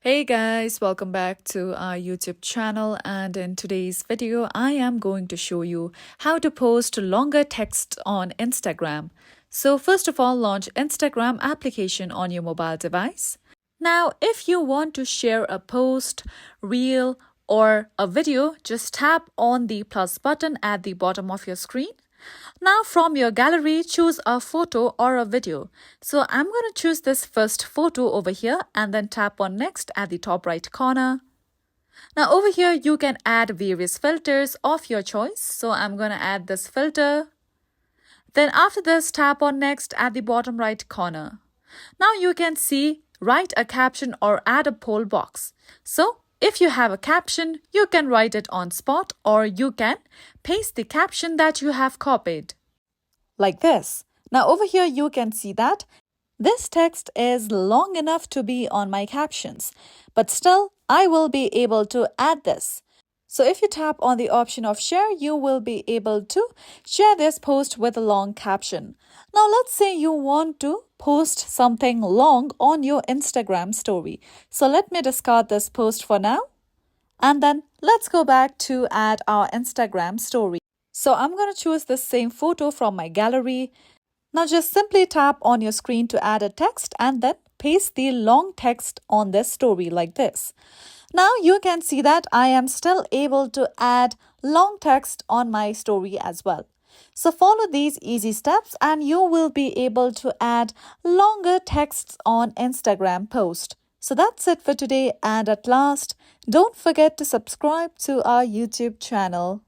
Hey guys, welcome back to our YouTube channel, and in today's video I am going to show you how to post longer text on Instagram. So first of all, launch Instagram application on your mobile device. Now if you want to share a post, reel or a video, just tap on the plus button at the bottom of your screen. Now from your gallery, choose a photo or a video. So I'm going to choose this first photo over here and then tap on next at the top right corner. Now over here, you can add various filters of your choice. So I'm going to add this filter. Then after this, tap on next at the bottom right corner. Now you can see write a caption or add a poll box. So if you have a caption, you can write it on spot or you can paste the caption that you have copied. Like this. Now over here you can see that this text is long enough to be on my captions, but still I will be able to add this. So if you tap on the option of share, you will be able to share this post with a long caption. Now let's say you want to post something long on your Instagram story. So let me discard this post for now. And then let's go back to add our Instagram story. So I'm going to choose the same photo from my gallery. Now just simply tap on your screen to add a text and then paste the long text on this story like this. Now you can see that I am still able to add long text on my story as well. So follow these easy steps and you will be able to add longer texts on Instagram post. So that's it for today, and at last, don't forget to subscribe to our YouTube channel.